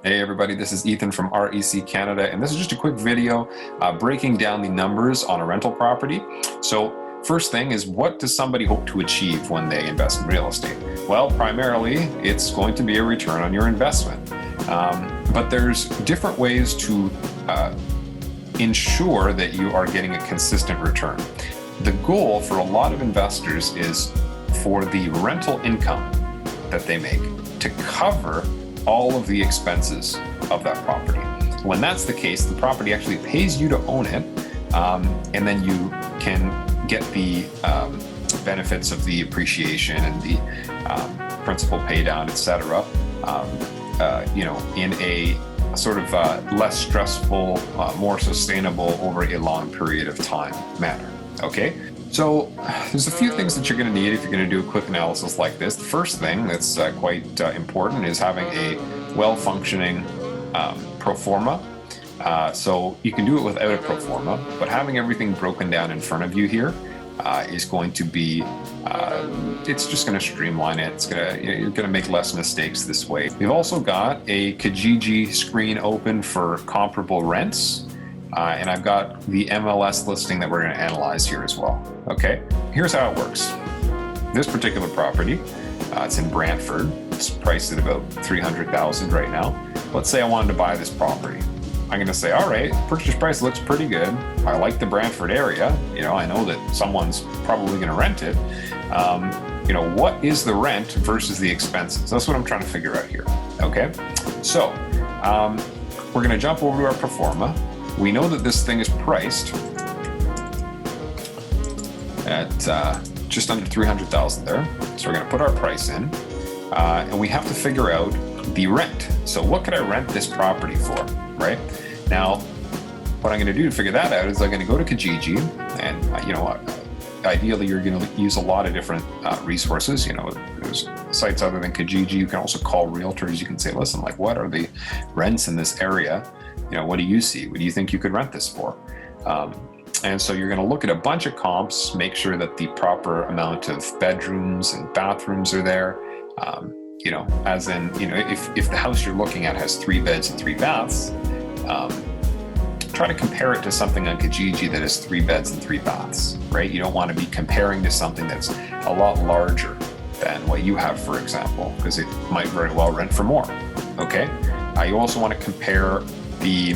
Hey everybody, this is Ethan from REC Canada, and this is just a quick video breaking down the numbers on a rental property. So first thing is, what does somebody hope to achieve when they invest in real estate? Well, primarily it's going to be a return on your investment. But there's different ways to ensure that you are getting a consistent return. The goal for a lot of investors is for the rental income that they make to cover all of the expenses of that property. When that's the case, the property actually pays you to own it, and then you can get the benefits of the appreciation and the principal pay down, etc. In a sort of less stressful, more sustainable over a long period of time manner. Okay. So there's a few things that you're going to need if you're going to do a quick analysis like this. The first thing that's quite important is having a well-functioning pro forma. So you can do it without a pro forma, but having everything broken down in front of you here is going to be, it's just going to streamline it. You're going to make less mistakes this way. We've also got a Kijiji screen open for comparable rents. And I've got the MLS listing that we're going to analyze here as well. Okay, here's how it works. This particular property, it's in Brantford. It's priced at about $300,000 right now. Let's say I wanted to buy this property. I'm going to say, all right, purchase price looks pretty good. I like the Brantford area. I know that someone's probably going to rent it. What is the rent versus the expenses? That's what I'm trying to figure out here. Okay, so we're going to jump over to our pro forma. We know that this thing is priced at just under $300,000 there. So we're going to put our price in, and we have to figure out the rent. So what could I rent this property for, right? Now, what I'm going to do to figure that out is I'm going to go to Kijiji, and ideally you're going to use a lot of different resources. There's sites other than Kijiji. You can also call realtors. You can say, listen, what are the rents in this area? What do you see? What do you think you could rent this for? And so you're going to look at a bunch of comps, make sure that the proper amount of bedrooms and bathrooms are there. As in, if the house you're looking at has 3 beds and 3 baths, try to compare it to something on Kijiji that has 3 beds and 3 baths, right? You don't want to be comparing to something that's a lot larger than what you have, for example, because it might very well rent for more. Okay. You also want to compare the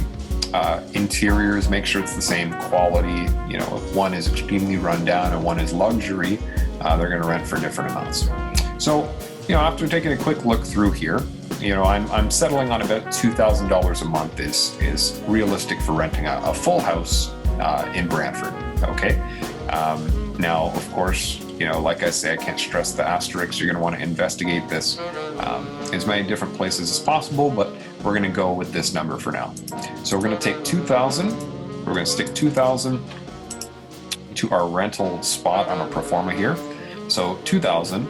interiors, make sure it's the same quality. If one is extremely run down and one is luxury, they're going to rent for different amounts. So, after taking a quick look through here, I'm settling on about $2,000 a month is realistic for renting a full house in Brantford. Okay. Now, of course, like I say, I can't stress the asterisks. You're going to want to investigate this as many different places as possible, but we're going to go with this number for now. So we're going to take 2,000. We're going to stick 2,000 to our rental spot on our pro forma here. So 2,000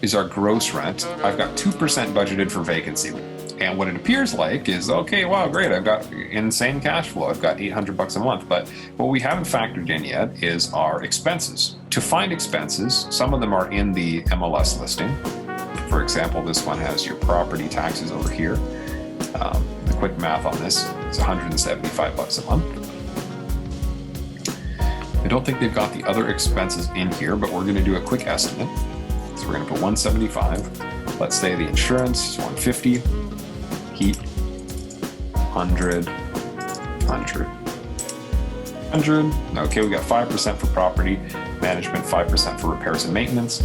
is our gross rent. I've got 2% budgeted for vacancy. And what it appears like is, okay, wow, great, I've got insane cash flow. I've got $800 a month. But what we haven't factored in yet is our expenses. To find expenses, some of them are in the MLS listing. For example, this one has your property taxes over here. The quick math on this is $175 a month. I don't think they've got the other expenses in here, but we're going to do a quick estimate. So we're going to put $175. Let's say the insurance is $150. Heat, 100. Okay, we got 5% for property management, 5% for repairs and maintenance.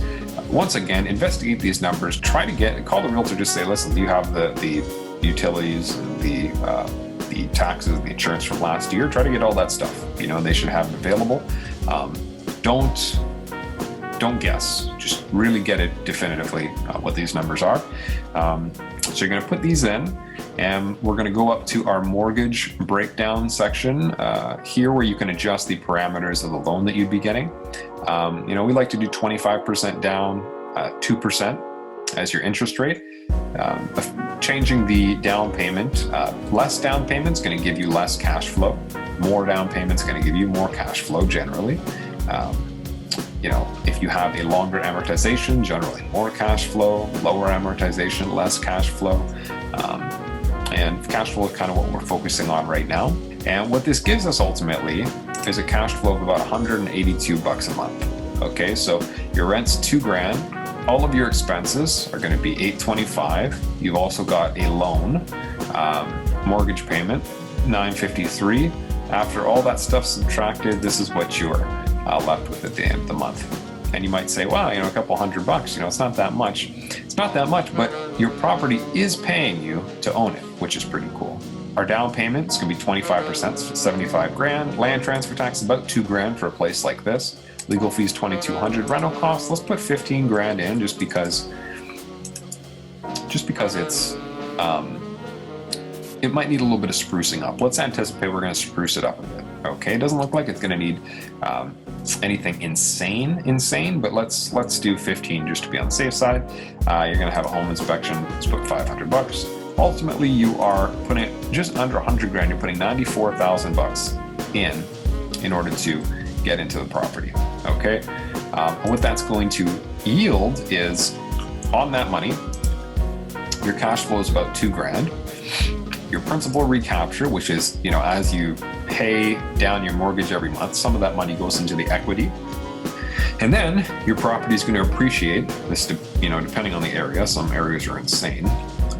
Once again, investigate these numbers. Call the realtor, just say, listen, do you have the utilities and the taxes and the insurance from last year? Try to get all that stuff. They should have it available. Don't guess. Just really get it definitively what these numbers are. So you're going to put these in, and we're going to go up to our mortgage breakdown section here, where you can adjust the parameters of the loan that you'd be getting. We like to do 25% down, 2% as your interest rate. Changing the down payment, less down payment is going to give you less cash flow. More down payment is going to give you more cash flow generally. if you have a longer amortization, generally more cash flow, lower amortization, less cash flow. And cash flow is kind of what we're focusing on right now. And what this gives us ultimately is a cash flow of about 182 bucks a month. Okay, so your rent's $2,000. All of your expenses are going to be $825. You've also got a loan, mortgage payment, $953. After all that stuff subtracted, this is what you're left with at the end of the month. And you might say, wow, a couple $100, it's not that much. It's not that much, but your property is paying you to own it, which is pretty cool. Our down payment is going to be 25%, so $75,000. Land transfer tax about $2,000 for a place like this. Legal fees $2,200. Rental costs, let's put $15,000 in, just because it's it might need a little bit of sprucing up. Let's anticipate we're going to spruce it up a bit. Okay, it doesn't look like it's going to need anything insane, but let's do 15 just to be on the safe side. You're going to have a home inspection. Let's put $500. Ultimately, you are putting just under $100,000. You're putting $94,000 in order to get into the property. Okay, and what that's going to yield is, on that money, your cash flow is about $2,000. Your principal recapture, which is, as you pay down your mortgage every month, some of that money goes into the equity. And then your property is going to appreciate this, depending on the area. Some areas are insane,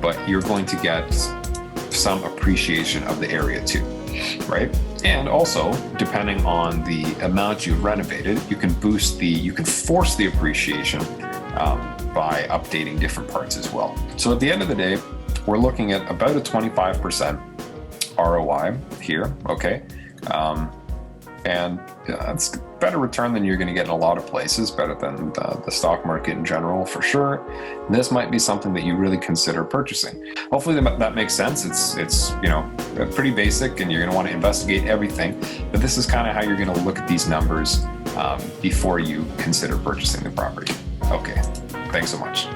but you're going to get some appreciation of the area too, right? And also, depending on the amount you've renovated, you can force the appreciation by updating different parts as well. So at the end of the day, we're looking at about a 25% ROI here, okay? And it's better return than you're going to get in a lot of places, better than the stock market in general, for sure. This might be something that you really consider purchasing. Hopefully that makes sense. It's pretty basic, and you're going to want to investigate everything, but this is kind of how you're going to look at these numbers before you consider purchasing the property. Okay, thanks so much.